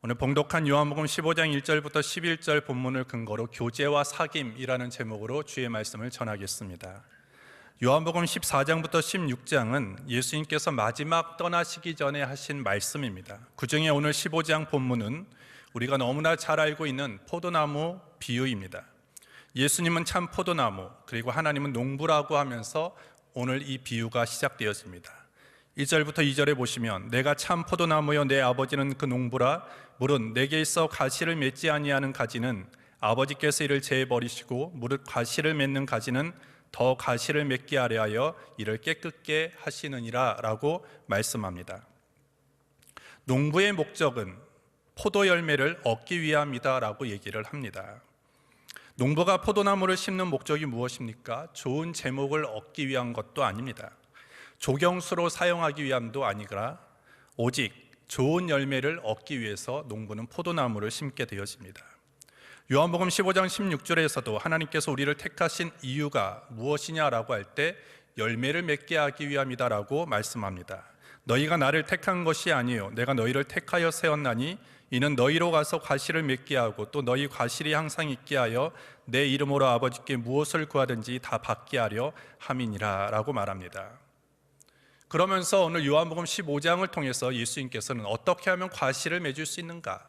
오늘 봉독한 요한복음 15장 1절부터 11절 본문을 근거로 교제와 사귐이라는 제목으로 주의 말씀을 전하겠습니다. 요한복음 14장부터 16장은 예수님께서 마지막 떠나시기 전에 하신 말씀입니다. 그 중에 오늘 15장 본문은 우리가 너무나 잘 알고 있는 포도나무 비유입니다. 예수님은 참 포도나무, 그리고 하나님은 농부라고 하면서 오늘 이 비유가 시작되었습니다. 1절부터 2절에 보시면 내가 참 포도나무여 내 아버지는 그 농부라. 물은 내게 있어 가시를 맺지 아니하는 가지는 아버지께서 이를 제해 버리시고 무릇 가시를 맺는 가지는 더 가시를 맺게 하려 하여 이를 깨끗게 하시느니라 라고 말씀합니다. 농부의 목적은 포도 열매를 얻기 위함이다 라고 얘기를 합니다. 농부가 포도나무를 심는 목적이 무엇입니까? 좋은 제목을 얻기 위한 것도 아닙니다. 조경수로 사용하기 위함도 아니라 오직 좋은 열매를 얻기 위해서 농부는 포도나무를 심게 되어집니다. 요한복음 15장 16절에서도 하나님께서 우리를 택하신 이유가 무엇이냐라고 할 때 열매를 맺게 하기 위함이다라고 말씀합니다. 너희가 나를 택한 것이 아니요 내가 너희를 택하여 세웠나니 이는 너희로 가서 과실을 맺게 하고 또 너희 과실이 항상 있게 하여 내 이름으로 아버지께 무엇을 구하든지 다 받게 하려 함이니라 라고 말합니다. 그러면서 오늘 요한복음 15장을 통해서 예수님께서는 어떻게 하면 과실을 맺을 수 있는가,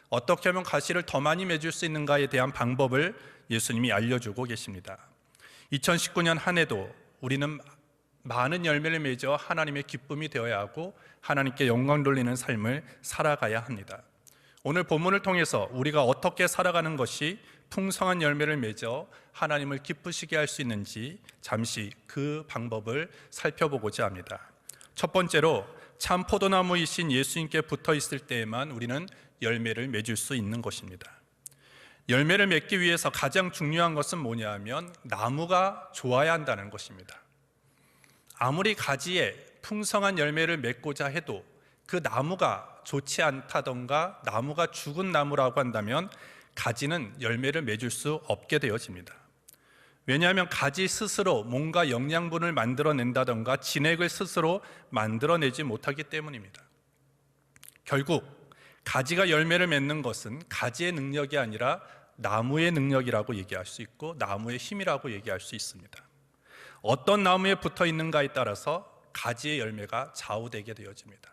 어떻게 하면 과실을 더 많이 맺을 수 있는가에 대한 방법을 예수님이 알려주고 계십니다. 2019년 한 해도 우리는 많은 열매를 맺어 하나님의 기쁨이 되어야 하고 하나님께 영광 돌리는 삶을 살아가야 합니다. 오늘 본문을 통해서 우리가 어떻게 살아가는 것이 풍성한 열매를 맺어 하나님을 기쁘시게 할 수 있는지 잠시 그 방법을 살펴보고자 합니다. 첫 번째로 참 포도나무이신 예수님께 붙어 있을 때에만 우리는 열매를 맺을 수 있는 것입니다. 열매를 맺기 위해서 가장 중요한 것은 뭐냐 하면 나무가 좋아야 한다는 것입니다. 아무리 가지에 풍성한 열매를 맺고자 해도 그 나무가 좋지 않다던가 나무가 죽은 나무라고 한다면 가지는 열매를 맺을 수 없게 되어집니다. 왜냐하면 가지 스스로 뭔가 영양분을 만들어낸다던가 진액을 스스로 만들어내지 못하기 때문입니다. 결국 가지가 열매를 맺는 것은 가지의 능력이 아니라 나무의 능력이라고 얘기할 수 있고 나무의 힘이라고 얘기할 수 있습니다. 어떤 나무에 붙어 있는가에 따라서 가지의 열매가 좌우되게 되어집니다.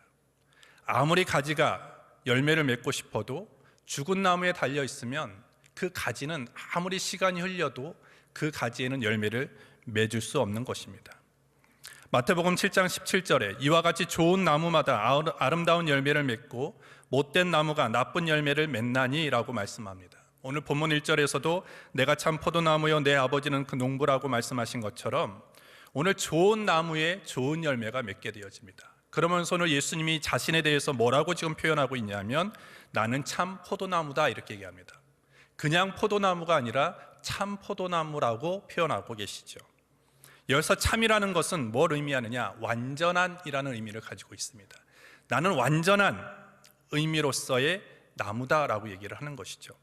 아무리 가지가 열매를 맺고 싶어도 죽은 나무에 달려 있으면 그 가지는 아무리 시간이 흘려도 그 가지에는 열매를 맺을 수 없는 것입니다. 마태복음 7장 17절에 이와 같이 좋은 나무마다 아름다운 열매를 맺고 못된 나무가 나쁜 열매를 맺나니 라고 말씀합니다. 오늘 본문 1절에서도 내가 참 포도나무여 내 아버지는 그 농부라고 말씀하신 것처럼 오늘 좋은 나무에 좋은 열매가 맺게 되어집니다. 그러면서 오늘 예수님이 자신에 대해서 뭐라고 지금 표현하고 있냐면 나는 참 포도나무다 이렇게 얘기합니다. 그냥 포도나무가 아니라 참 포도나무라고 표현하고 계시죠. 여기서 참이라는 것은 뭘 의미하느냐? 완전한이라는 의미를 가지고 있습니다. 나는 완전한 의미로서의 나무다라고 얘기를 하는 것이죠.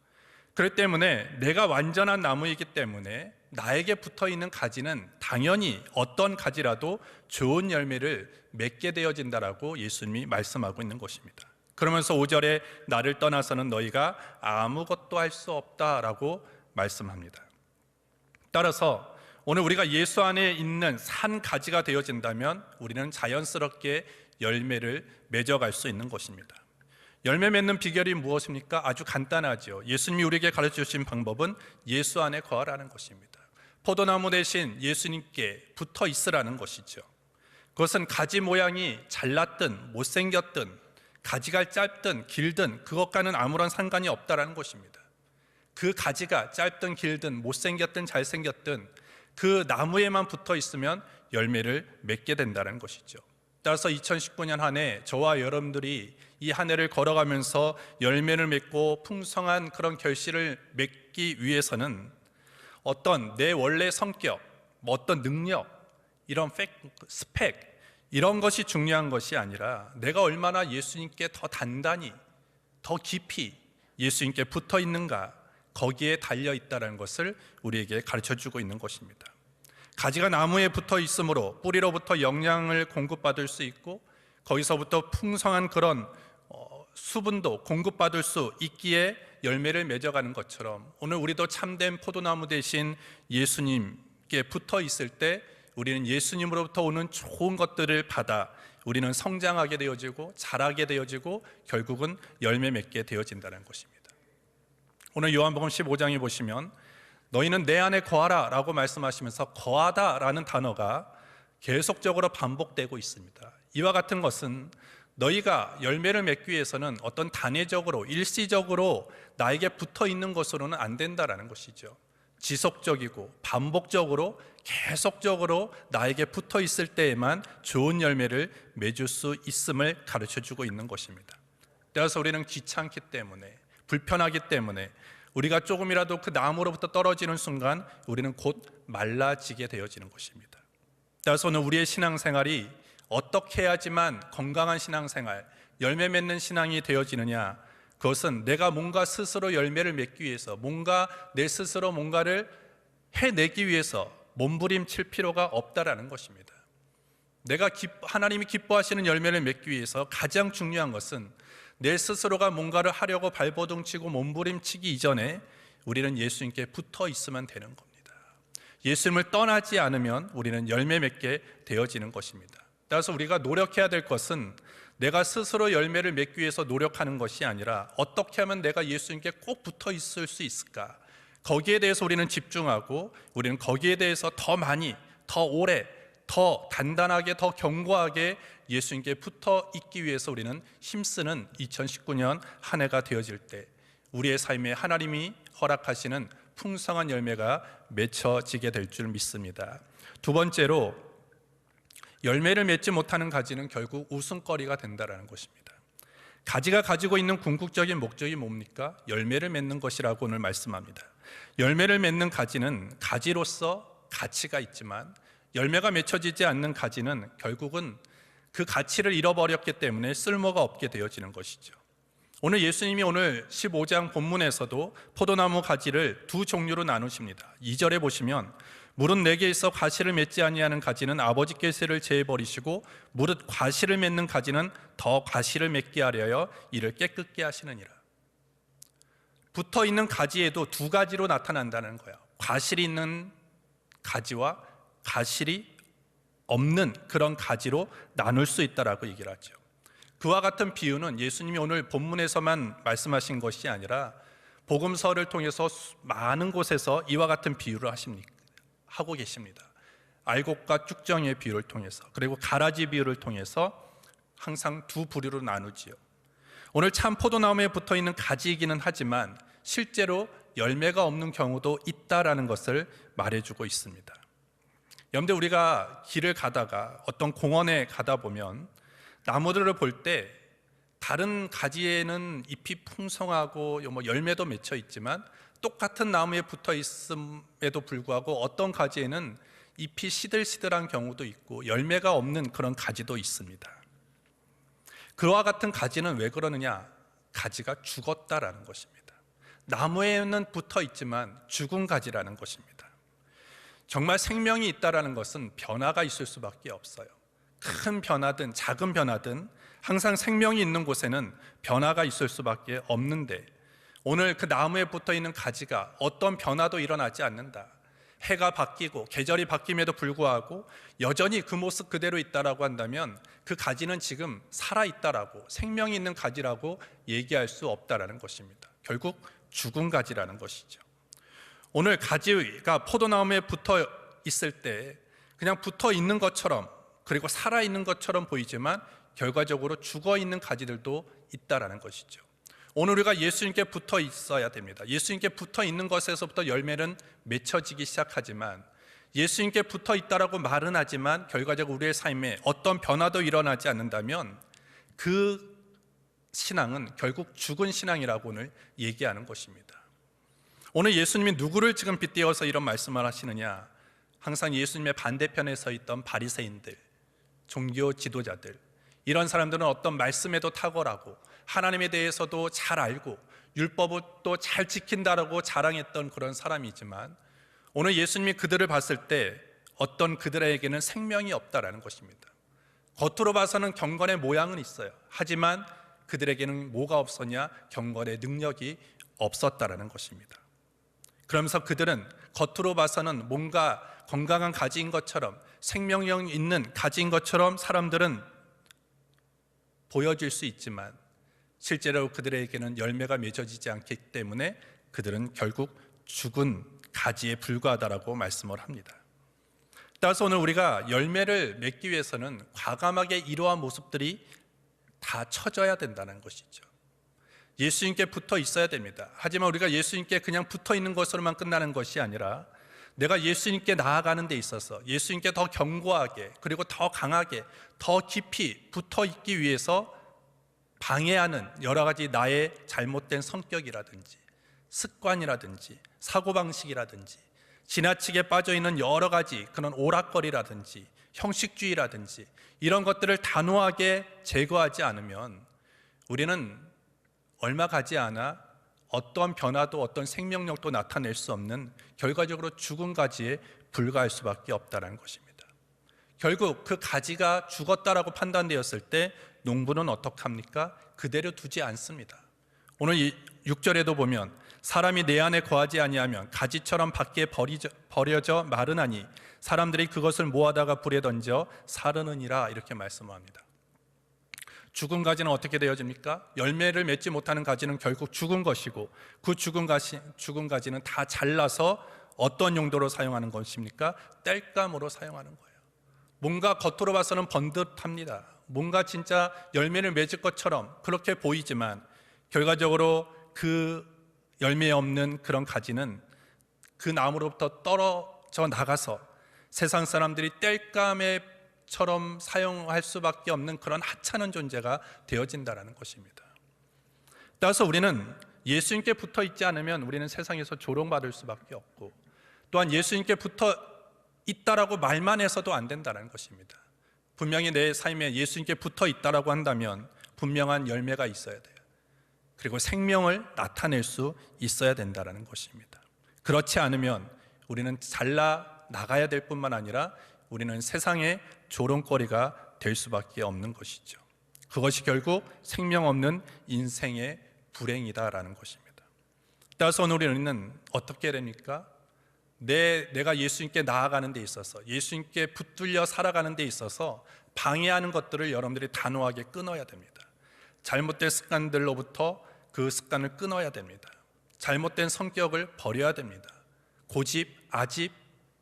그렇기 때문에 내가 완전한 나무이기 때문에 나에게 붙어있는 가지는 당연히 어떤 가지라도 좋은 열매를 맺게 되어진다라고 예수님이 말씀하고 있는 것입니다. 그러면서 5절에 나를 떠나서는 너희가 아무것도 할 수 없다라고 말씀합니다. 따라서 오늘 우리가 예수 안에 있는 산 가지가 되어진다면 우리는 자연스럽게 열매를 맺어갈 수 있는 것입니다. 열매 맺는 비결이 무엇입니까? 아주 간단하죠. 예수님이 우리에게 가르쳐 주신 방법은 예수 안에 거하라는 것입니다. 포도나무 대신 예수님께 붙어 있으라는 것이죠. 그것은 가지 모양이 잘났든 못생겼든 가지가 짧든 길든 그것과는 아무런 상관이 없다라는 것입니다. 그 가지가 짧든 길든 못생겼든 잘생겼든 그 나무에만 붙어 있으면 열매를 맺게 된다는 것이죠. 따라서 2019년 한 해 저와 여러분들이 이 한 해를 걸어가면서 열매를 맺고 풍성한 그런 결실을 맺기 위해서는 어떤 내 원래 성격, 어떤 능력, 이런 스펙 이런 것이 중요한 것이 아니라 내가 얼마나 예수님께 더 단단히, 더 깊이 예수님께 붙어 있는가 거기에 달려 있다는 것을 우리에게 가르쳐주고 있는 것입니다. 가지가 나무에 붙어 있으므로 뿌리로부터 영양을 공급받을 수 있고 거기서부터 풍성한 그런 수분도 공급받을 수 있기에 열매를 맺어가는 것처럼 오늘 우리도 참된 포도나무 대신 예수님께 붙어 있을 때 우리는 예수님으로부터 오는 좋은 것들을 받아 우리는 성장하게 되어지고 자라게 되어지고 결국은 열매 맺게 되어진다는 것입니다. 오늘 요한복음 15장에 보시면 너희는 내 안에 거하라 라고 말씀하시면서 거하다 라는 단어가 계속적으로 반복되고 있습니다. 이와 같은 것은 너희가 열매를 맺기 위해서는 어떤 단회적으로 일시적으로 나에게 붙어 있는 것으로는 안 된다라는 것이죠. 지속적이고 반복적으로 계속적으로 나에게 붙어 있을 때에만 좋은 열매를 맺을 수 있음을 가르쳐 주고 있는 것입니다. 따라서 우리는 귀찮기 때문에 불편하기 때문에 우리가 조금이라도 그 나무로부터 떨어지는 순간 우리는 곧 말라지게 되어지는 것입니다. 따라서 오늘 우리의 신앙생활이 어떻게 해야지만 건강한 신앙생활, 열매 맺는 신앙이 되어지느냐, 그것은 내가 뭔가 스스로 열매를 맺기 위해서 뭔가 내 스스로 뭔가를 해내기 위해서 몸부림칠 필요가 없다라는 것입니다. 내가 하나님이 기뻐하시는 열매를 맺기 위해서 가장 중요한 것은 내 스스로가 뭔가를 하려고 발버둥치고 몸부림치기 이전에 우리는 예수님께 붙어 있으면 되는 겁니다. 예수님을 떠나지 않으면 우리는 열매 맺게 되어지는 것입니다. 따라서 우리가 노력해야 될 것은 내가 스스로 열매를 맺기 위해서 노력하는 것이 아니라 어떻게 하면 내가 예수님께 꼭 붙어 있을 수 있을까? 거기에 대해서 우리는 집중하고 우리는 거기에 대해서 더 많이, 더 오래, 더 단단하게, 더 견고하게 예수님께 붙어 있기 위해서 우리는 힘쓰는 2019년 한 해가 되어질 때 우리의 삶에 하나님이 허락하시는 풍성한 열매가 맺혀지게 될 줄 믿습니다. 두 번째로 열매를 맺지 못하는 가지는 결국 웃음거리가 된다는 것입니다. 가지가 가지고 있는 궁극적인 목적이 뭡니까? 열매를 맺는 것이라고 오늘 말씀합니다. 열매를 맺는 가지는 가지로서 가치가 있지만 열매가 맺혀지지 않는 가지는 결국은 그 가치를 잃어버렸기 때문에 쓸모가 없게 되어지는 것이죠. 오늘 예수님이 오늘 15장 본문에서도 포도나무 가지를 두 종류로 나누십니다. 2절에 보시면 무릇 내게 있어 과실을 맺지 아니하는 가지는 아버지께서를 제해버리시고 무릇 과실을 맺는 가지는 더 과실을 맺게 하려여 이를 깨끗게 하시느니라. 붙어있는 가지에도 두 가지로 나타난다는 거예요. 과실이 있는 가지와 과실이 없는 그런 가지로 나눌 수 있다라고 얘기를 하죠. 그와 같은 비유는 예수님이 오늘 본문에서만 말씀하신 것이 아니라 복음서를 통해서 많은 곳에서 이와 같은 비유를 하고 계십니다. 알곡과 쭉정이의 비유를 통해서, 그리고 가라지 비유를 통해서 항상 두 부류로 나누지요. 오늘 참 포도나무에 붙어있는 가지이기는 하지만 실제로 열매가 없는 경우도 있다라는 것을 말해주고 있습니다. 여러분들, 우리가 길을 가다가 어떤 공원에 가다 보면 나무들을 볼 때 다른 가지에는 잎이 풍성하고 열매도 맺혀 있지만 똑같은 나무에 붙어 있음에도 불구하고 어떤 가지에는 잎이 시들시들한 경우도 있고 열매가 없는 그런 가지도 있습니다. 그와 같은 가지는 왜 그러느냐? 가지가 죽었다라는 것입니다. 나무에는 붙어 있지만 죽은 가지라는 것입니다. 정말 생명이 있다라는 것은 변화가 있을 수밖에 없어요. 큰 변화든 작은 변화든 항상 생명이 있는 곳에는 변화가 있을 수밖에 없는데 오늘 그 나무에 붙어있는 가지가 어떤 변화도 일어나지 않는다, 해가 바뀌고 계절이 바뀜에도 불구하고 여전히 그 모습 그대로 있다라고 한다면 그 가지는 지금 살아있다라고, 생명이 있는 가지라고 얘기할 수 없다라는 것입니다. 결국 죽은 가지라는 것이죠. 오늘 가지가 포도나무에 붙어 있을 때 그냥 붙어 있는 것처럼, 그리고 살아있는 것처럼 보이지만 결과적으로 죽어 있는 가지들도 있다라는 것이죠. 오늘 우리가 예수님께 붙어 있어야 됩니다. 예수님께 붙어 있는 것에서부터 열매는 맺혀지기 시작하지만 예수님께 붙어 있다라고 말은 하지만 결과적으로 우리의 삶에 어떤 변화도 일어나지 않는다면 그 신앙은 결국 죽은 신앙이라고 오늘 얘기하는 것입니다. 오늘 예수님이 누구를 지금 빗대어서 이런 말씀을 하시느냐? 항상 예수님의 반대편에 서 있던 바리새인들, 종교 지도자들, 이런 사람들은 어떤 말씀에도 탁월하고 하나님에 대해서도 잘 알고 율법을 또 잘 지킨다라고 자랑했던 그런 사람이지만 오늘 예수님이 그들을 봤을 때 어떤 그들에게는 생명이 없다라는 것입니다. 겉으로 봐서는 경건의 모양은 있어요. 하지만 그들에게는 뭐가 없었냐? 경건의 능력이 없었다라는 것입니다. 그러면서 그들은 겉으로 봐서는 뭔가 건강한 가지인 것처럼, 생명력 있는 가지인 것처럼 사람들은 보여질 수 있지만 실제로 그들에게는 열매가 맺어지지 않기 때문에 그들은 결국 죽은 가지에 불과하다라고 말씀을 합니다. 따라서 오늘 우리가 열매를 맺기 위해서는 과감하게 이러한 모습들이 다 쳐져야 된다는 것이죠. 예수님께 붙어 있어야 됩니다. 하지만 우리가 예수님께 그냥 붙어 있는 것으로만 끝나는 것이 아니라 내가 예수님께 나아가는 데 있어서 예수님께 더 견고하게, 그리고 더 강하게, 더 깊이 붙어 있기 위해서 방해하는 여러 가지 나의 잘못된 성격이라든지 습관이라든지 사고방식이라든지 지나치게 빠져있는 여러 가지 그런 오락거리라든지 형식주의라든지 이런 것들을 단호하게 제거하지 않으면 우리는 얼마 가지 않아 어떠한 변화도 어떤 생명력도 나타낼 수 없는 결과적으로 죽은 가지에 불과할 수밖에 없다는 것입니다. 결국 그 가지가 죽었다라고 판단되었을 때 농부는 어떻게 합니까? 그대로 두지 않습니다. 오늘 6절에도 보면 사람이 내 안에 거하지 아니하면 가지처럼 밖에 버려져 마르나니 사람들이 그것을 모아다가 불에 던져 사르느니라, 이렇게 말씀합니다. 죽은 가지는 어떻게 되어집니까? 열매를 맺지 못하는 가지는 결국 죽은 것이고 그 죽은 가지는 다 잘라서 어떤 용도로 사용하는 것입니까? 땔감으로 사용하는 거예요. 뭔가 겉으로 봐서는 번듯합니다. 뭔가 진짜 열매를 맺을 것처럼 그렇게 보이지만 결과적으로 그 열매 없는 그런 가지는 그 나무로부터 떨어져 나가서 세상 사람들이 땔감처럼 사용할 수밖에 없는 그런 하찮은 존재가 되어진다는 것입니다. 따라서 우리는 예수님께 붙어 있지 않으면 우리는 세상에서 조롱받을 수밖에 없고, 또한 예수님께 붙어 있다라고 말만 해서도 안 된다는 것입니다. 분명히 내 삶에 예수님께 붙어 있다라고 한다면 분명한 열매가 있어야 돼요. 그리고 생명을 나타낼 수 있어야 된다는 것입니다. 그렇지 않으면 우리는 잘라 나가야 될 뿐만 아니라 우리는 세상의 조롱거리가 될 수밖에 없는 것이죠. 그것이 결국 생명 없는 인생의 불행이다라는 것입니다. 따라서 오늘 우리는 어떻게 됩니까? 내가 예수님께 나아가는 데 있어서, 예수님께 붙들려 살아가는 데 있어서 방해하는 것들을 여러분들이 단호하게 끊어야 됩니다. 잘못된 습관들로부터 그 습관을 끊어야 됩니다. 잘못된 성격을 버려야 됩니다. 고집, 아집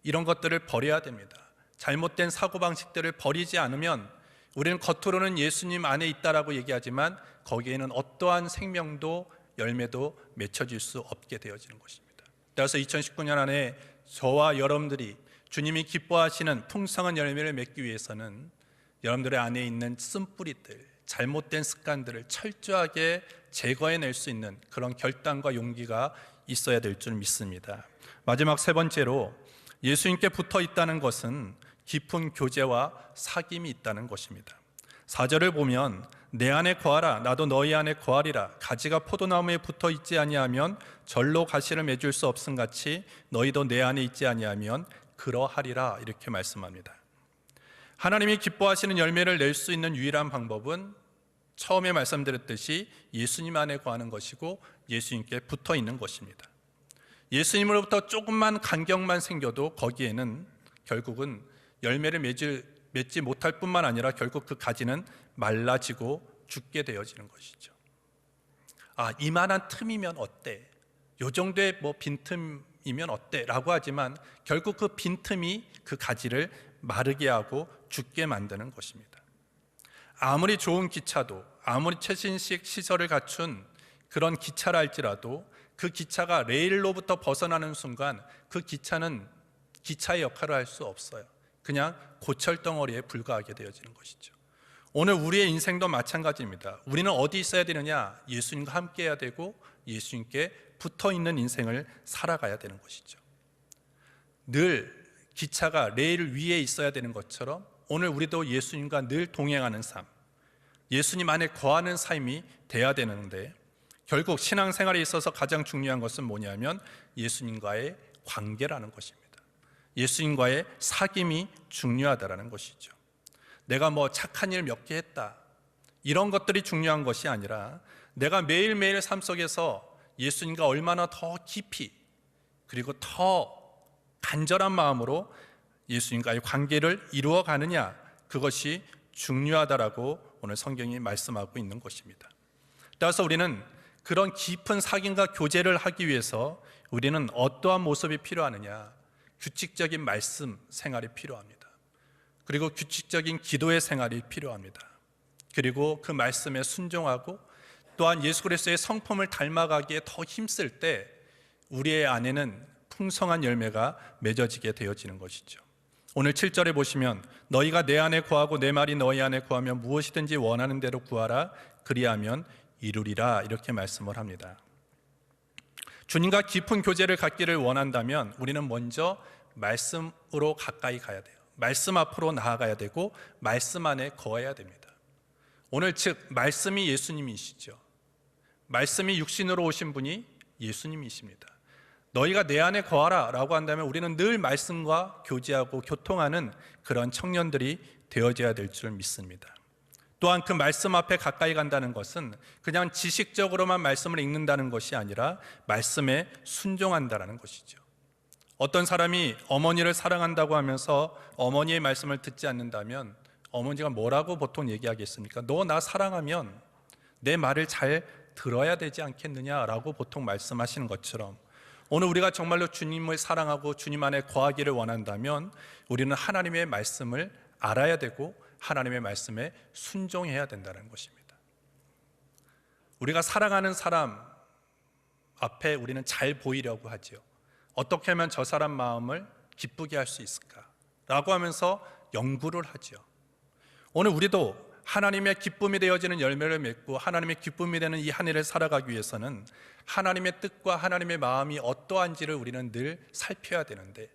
이런 것들을 버려야 됩니다. 잘못된 사고방식들을 버리지 않으면 우리는 겉으로는 예수님 안에 있다라고 얘기하지만 거기에는 어떠한 생명도 열매도 맺혀질 수 없게 되어지는 것입니다. 따라서 2019년 안에 저와 여러분들이 주님이 기뻐하시는 풍성한 열매를 맺기 위해서는 여러분들의 안에 있는 쓴뿌리들, 잘못된 습관들을 철저하게 제거해낼 수 있는 그런 결단과 용기가 있어야 될 줄 믿습니다. 마지막 세 번째로 예수님께 붙어 있다는 것은 깊은 교제와 사귐이 있다는 것입니다. 4절을 보면 내 안에 거하라 나도 너희 안에 거하리라 가지가 포도나무에 붙어 있지 아니하면 절로 가시를 맺을 수 없음같이 너희도 내 안에 있지 아니하면 그러하리라, 이렇게 말씀합니다. 하나님이 기뻐하시는 열매를 낼 수 있는 유일한 방법은 처음에 말씀드렸듯이 예수님 안에 거하는 것이고 예수님께 붙어 있는 것입니다. 예수님으로부터 조금만 간격만 생겨도 거기에는 결국은 열매를 맺지 못할 뿐만 아니라 결국 그 가지는 말라지고 죽게 되어지는 것이죠. 이만한 틈이면 어때? 요 정도의 빈틈이면 어때? 라고 하지만 결국 그 빈틈이 그 가지를 마르게 하고 죽게 만드는 것입니다. 아무리 좋은 기차도, 아무리 최신식 시설을 갖춘 그런 기차라 할지라도 그 기차가 레일로부터 벗어나는 순간 그 기차는 기차의 역할을 할 수 없어요. 그냥 고철덩어리에 불과하게 되어지는 것이죠. 오늘 우리의 인생도 마찬가지입니다. 우리는 어디 있어야 되느냐? 예수님과 함께 해야 되고 예수님께 붙어있는 인생을 살아가야 되는 것이죠. 늘 기차가 레일 위에 있어야 되는 것처럼 오늘 우리도 예수님과 늘 동행하는 삶, 예수님 안에 거하는 삶이 돼야 되는데 결국 신앙생활에 있어서 가장 중요한 것은 뭐냐면 예수님과의 관계라는 것입니다. 예수님과의 사귐이 중요하다라는 것이죠. 내가 착한 일 몇 개 했다, 이런 것들이 중요한 것이 아니라 내가 매일매일 삶 속에서 예수님과 얼마나 더 깊이 그리고 더 간절한 마음으로 예수님과의 관계를 이루어 가느냐, 그것이 중요하다라고 오늘 성경이 말씀하고 있는 것입니다. 따라서 우리는 그런 깊은 사귐과 교제를 하기 위해서 우리는 어떠한 모습이 필요하느냐? 규칙적인 말씀 생활이 필요합니다. 그리고 규칙적인 기도의 생활이 필요합니다. 그리고 그 말씀에 순종하고 또한 예수 그리스도의 성품을 닮아가기에 더 힘쓸 때 우리의 안에는 풍성한 열매가 맺어지게 되어지는 것이죠. 오늘 7절에 보시면 너희가 내 안에 거하고 내 말이 너희 안에 거하면 무엇이든지 원하는 대로 구하라 그리하면 이루리라, 이렇게 말씀을 합니다. 주님과 깊은 교제를 갖기를 원한다면 우리는 먼저 말씀으로 가까이 가야 돼요. 말씀 앞으로 나아가야 되고 말씀 안에 거해야 됩니다. 오늘 즉 말씀이 예수님이시죠. 말씀이 육신으로 오신 분이 예수님이십니다. 너희가 내 안에 거하라 라고 한다면 우리는 늘 말씀과 교제하고 교통하는 그런 청년들이 되어져야 될 줄 믿습니다. 또한 그 말씀 앞에 가까이 간다는 것은 그냥 지식적으로만 말씀을 읽는다는 것이 아니라 말씀에 순종한다는 것이죠. 어떤 사람이 어머니를 사랑한다고 하면서 어머니의 말씀을 듣지 않는다면 어머니가 뭐라고 보통 얘기하겠습니까? 너 나 사랑하면 내 말을 잘 들어야 되지 않겠느냐라고 보통 말씀하시는 것처럼 오늘 우리가 정말로 주님을 사랑하고 주님 안에 거하기를 원한다면 우리는 하나님의 말씀을 알아야 되고 하나님의 말씀에 순종해야 된다는 것입니다. 우리가 사랑하는 사람 앞에 우리는 잘 보이려고 하죠. 어떻게 하면 저 사람 마음을 기쁘게 할 수 있을까? 라고 하면서 연구를 하죠. 오늘 우리도 하나님의 기쁨이 되어지는 열매를 맺고 하나님의 기쁨이 되는 이 한 해를 살아가기 위해서는 하나님의 뜻과 하나님의 마음이 어떠한지를 우리는 늘 살펴야 되는데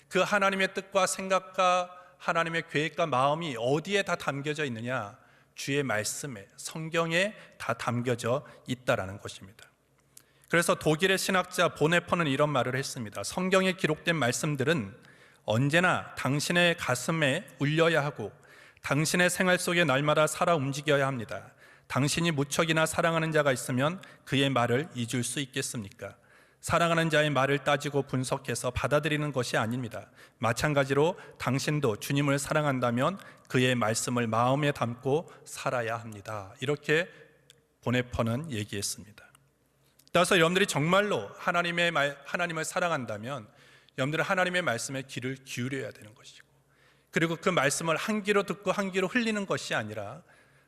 그 하나님의 뜻과 생각과 하나님의 계획과 마음이 어디에 다 담겨져 있느냐? 주의 말씀에, 성경에 다 담겨져 있다라는 것입니다. 그래서 독일의 신학자 보네퍼는 이런 말을 했습니다. 성경에 기록된 말씀들은 언제나 당신의 가슴에 울려야 하고 당신의 생활 속에 날마다 살아 움직여야 합니다. 당신이 무척이나 사랑하는 자가 있으면 그의 말을 잊을 수 있겠습니까? 사랑하는 자의 말을 따지고 분석해서 받아들이는 것이 아닙니다. 마찬가지로 당신도 주님을 사랑한다면 그의 말씀을 마음에 담고 살아야 합니다. 이렇게 보네퍼는 얘기했습니다. 따라서 여러분들이 정말로 하나님을 사랑한다면 여러분들은 하나님의 말씀에 귀를 기울여야 되는 것이고 그리고 그 말씀을 한 귀로 듣고 한 귀로 흘리는 것이 아니라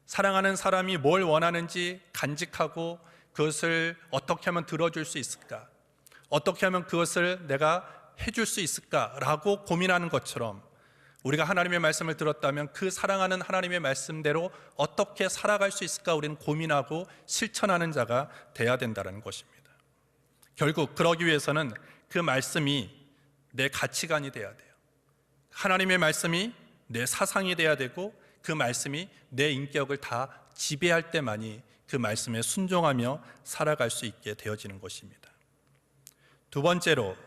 사랑하는 사람이 뭘 원하는지 간직하고 그것을 어떻게 하면 들어줄 수 있을까? 어떻게 하면 그것을 내가 해줄 수 있을까라고 고민하는 것처럼 우리가 하나님의 말씀을 들었다면 그 사랑하는 하나님의 말씀대로 어떻게 살아갈 수 있을까 우리는 고민하고 실천하는 자가 돼야 된다는 것입니다. 결국 그러기 위해서는 그 말씀이 내 가치관이 돼야 돼요. 하나님의 말씀이 내 사상이 돼야 되고 그 말씀이 내 인격을 다 지배할 때만이 그 말씀에 순종하며 살아갈 수 있게 되어지는 것입니다. 두 번째로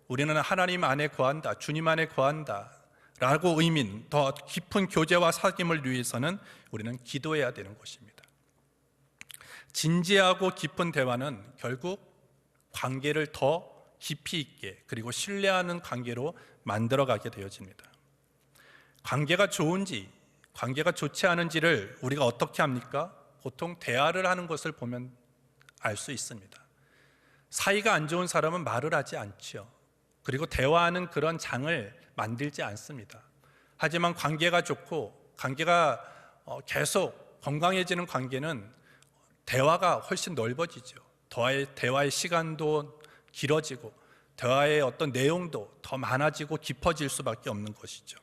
우리는 하나님 안에 거한다, 주님 안에 거한다 라고 의미는 더 깊은 교제와 사귐을 위해서는 우리는 기도해야 되는 것입니다. 진지하고 깊은 대화는 결국 관계를 더 깊이 있게 그리고 신뢰하는 관계로 만들어가게 되어집니다. 관계가 좋은지 관계가 좋지 않은지를 우리가 어떻게 합니까? 보통 대화를 하는 것을 보면 알 수 있습니다. 사이가 안 좋은 사람은 말을 하지 않죠. 그리고 대화하는 그런 장을 만들지 않습니다. 하지만 관계가 좋고 관계가 계속 건강해지는 관계는 대화가 훨씬 넓어지죠. 대화의 시간도 길어지고 대화의 어떤 내용도 더 많아지고 깊어질 수밖에 없는 것이죠.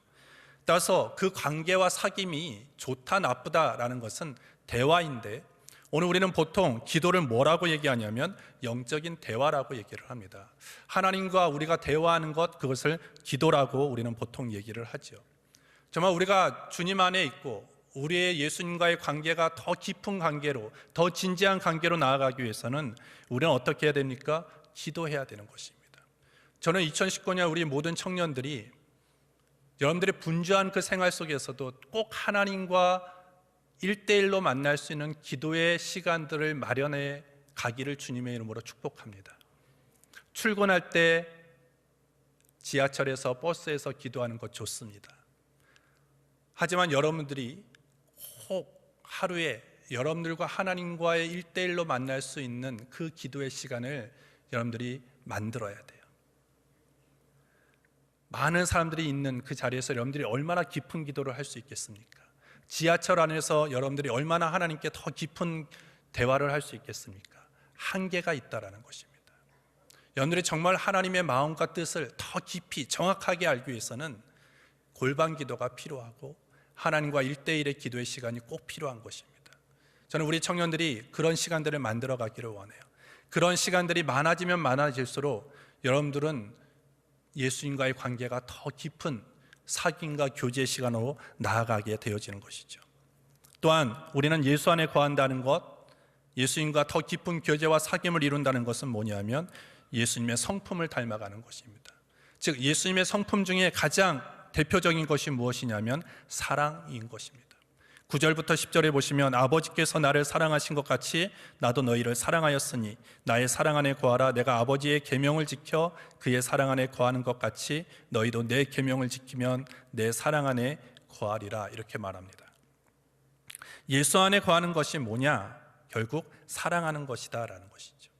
따라서 그 관계와 사귐이 좋다 나쁘다라는 것은 대화인데 오늘 우리는 보통 기도를 뭐라고 얘기하냐면 영적인 대화라고 얘기를 합니다. 하나님과 우리가 대화하는 것, 그것을 기도라고 우리는 보통 얘기를 하죠. 정말 우리가 주님 안에 있고 우리의 예수님과의 관계가 더 깊은 관계로, 더 진지한 관계로 나아가기 위해서는 우리는 어떻게 해야 됩니까? 기도해야 되는 것입니다. 저는 2019년 우리 모든 청년들이 여러분들의 분주한 그 생활 속에서도 꼭 하나님과 1대1로 만날 수 있는 기도의 시간들을 마련해 가기를 주님의 이름으로 축복합니다. 출근할 때 지하철에서 버스에서 기도하는 것 좋습니다. 하지만 여러분들이 꼭 하루에 여러분들과 하나님과의 1대1로 만날 수 있는 그 기도의 시간을 여러분들이 만들어야 돼요. 많은 사람들이 있는 그 자리에서 여러분들이 얼마나 깊은 기도를 할 수 있겠습니까? 지하철 안에서 여러분들이 얼마나 하나님께 더 깊은 대화를 할 수 있겠습니까? 한계가 있다라는 것입니다. 여러분들이 정말 하나님의 마음과 뜻을 더 깊이 정확하게 알기 위해서는 골방 기도가 필요하고 하나님과 1대1의 기도의 시간이 꼭 필요한 것입니다. 저는 우리 청년들이 그런 시간들을 만들어 가기를 원해요. 그런 시간들이 많아지면 많아질수록 여러분들은 예수님과의 관계가 더 깊은 사귐과 교제 시간으로 나아가게 되어지는 것이죠. 또한 우리는 예수 안에 거한다는 것, 예수님과 더 깊은 교제와 사귐을 이룬다는 것은 뭐냐면 예수님의 성품을 닮아가는 것입니다. 즉 예수님의 성품 중에 가장 대표적인 것이 무엇이냐면 사랑인 것입니다. 9절부터 10절에 보시면 아버지께서 나를 사랑하신 것 같이 나도 너희를 사랑하였으니 나의 사랑 안에 거하라. 내가 아버지의 계명을 지켜 그의 사랑 안에 거하는 것 같이 너희도 내 계명을 지키면 내 사랑 안에 거하리라. 이렇게 말합니다. 예수 안에 거하는 것이 뭐냐? 결국 사랑하는 것이다 라는 것이죠.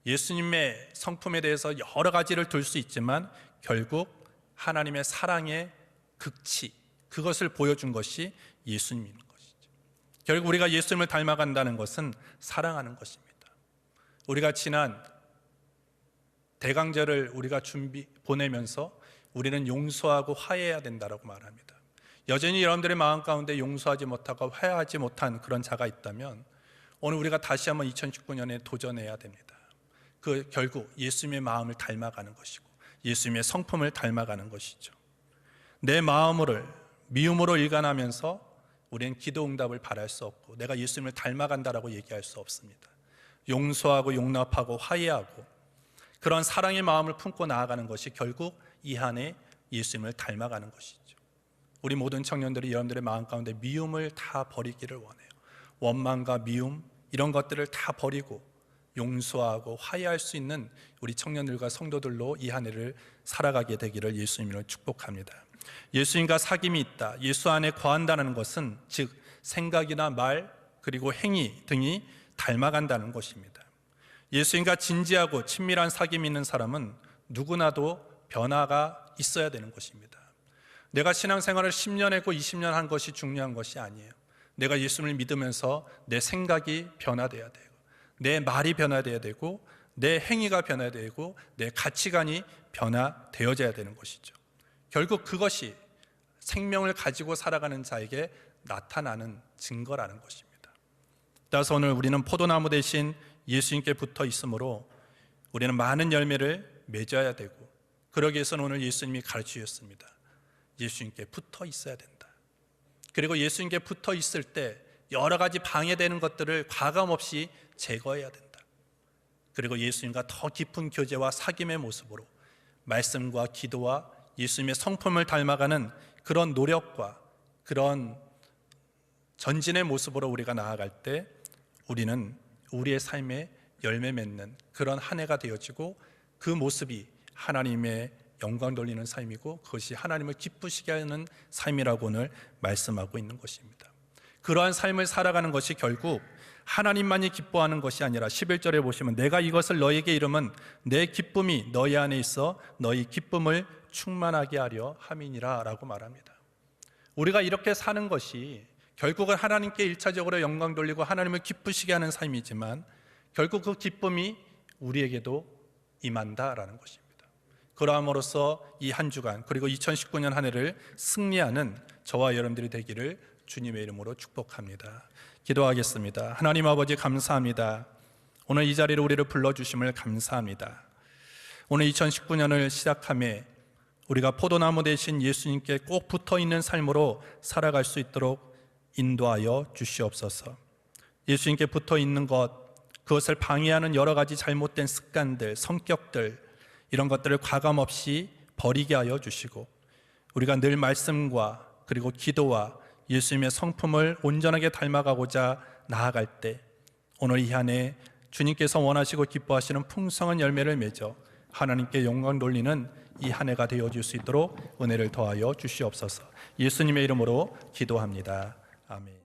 예수님의 성품에 대해서 여러 가지를 둘 수 있지만 결국 하나님의 사랑의 극치, 그것을 보여준 것이 예수님인 것이죠. 결국 우리가 예수님을 닮아간다는 것은 사랑하는 것입니다. 우리가 지난 대강절을 우리가 보내면서 우리는 용서하고 화해해야 된다고 말합니다. 여전히 여러분들의 마음 가운데 용서하지 못하고 화해하지 못한 그런 자가 있다면 오늘 우리가 다시 한번 2019년에 도전해야 됩니다. 그 결국 예수님의 마음을 닮아가는 것이고 예수님의 성품을 닮아가는 것이죠. 내 마음을 미움으로 일관하면서 우리는 기도 응답을 바랄 수 없고 내가 예수님을 닮아간다라고 얘기할 수 없습니다. 용서하고 용납하고 화해하고 그런 사랑의 마음을 품고 나아가는 것이 결국 이 안에 예수님을 닮아가는 것이죠. 우리 모든 청년들이 여러분들의 마음 가운데 미움을 다 버리기를 원해요. 원망과 미움 이런 것들을 다 버리고 용서하고 화해할 수 있는 우리 청년들과 성도들로 이 한 해를 살아가게 되기를 예수님으로 축복합니다. 예수님과 사귐이 있다, 예수 안에 거한다는 것은 즉 생각이나 말 그리고 행위 등이 닮아간다는 것입니다. 예수님과 진지하고 친밀한 사귐이 있는 사람은 누구나도 변화가 있어야 되는 것입니다. 내가 신앙생활을 10년 했고 20년 한 것이 중요한 것이 아니에요. 내가 예수님을 믿으면서 내 생각이 변화돼야 돼요. 내 말이 변화돼야 되고 내 행위가 변화되고 내 가치관이 변화되어져야 되는 것이죠. 결국 그것이 생명을 가지고 살아가는 자에게 나타나는 증거라는 것입니다. 따라서 오늘 우리는 포도나무 대신 예수님께 붙어 있으므로 우리는 많은 열매를 맺어야 되고 그러기 위해서는 오늘 예수님이 가르쳐 주셨습니다. 예수님께 붙어 있어야 된다. 그리고 예수님께 붙어 있을 때 여러 가지 방해되는 것들을 과감없이 제거해야 된다. 그리고 예수님과 더 깊은 교제와 사귐의 모습으로 말씀과 기도와 예수님의 성품을 닮아가는 그런 노력과 그런 전진의 모습으로 우리가 나아갈 때 우리는 우리의 삶에 열매 맺는 그런 한 해가 되어지고 그 모습이 하나님의 영광 돌리는 삶이고 그것이 하나님을 기쁘시게 하는 삶이라고 오늘 말씀하고 있는 것입니다. 그러한 삶을 살아가는 것이 결국 하나님만이 기뻐하는 것이 아니라 11절에 보시면 내가 이것을 너희에게 이름은 내 기쁨이 너희 안에 있어 너희 기쁨을 충만하게 하려 함이니라 라고 말합니다. 우리가 이렇게 사는 것이 결국은 하나님께 1차적으로 영광 돌리고 하나님을 기쁘시게 하는 삶이지만 결국 그 기쁨이 우리에게도 임한다라는 것입니다. 그러함으로써 이 한 주간 그리고 2019년 한 해를 승리하는 저와 여러분들이 되기를 주님의 이름으로 축복합니다. 기도하겠습니다. 하나님 아버지 감사합니다. 오늘 이 자리로 우리를 불러주심을 감사합니다. 오늘 2019년을 시작함에 우리가 포도나무 대신 예수님께 꼭 붙어있는 삶으로 살아갈 수 있도록 인도하여 주시옵소서. 예수님께 붙어있는 것, 그것을 방해하는 여러 가지 잘못된 습관들, 성격들 이런 것들을 과감없이 버리게 하여 주시고 우리가 늘 말씀과 그리고 기도와 예수님의 성품을 온전하게 닮아가고자 나아갈 때 오늘 이 한 해 주님께서 원하시고 기뻐하시는 풍성한 열매를 맺어 하나님께 영광 돌리는 이 한 해가 되어줄 수 있도록 은혜를 더하여 주시옵소서. 예수님의 이름으로 기도합니다. 아멘.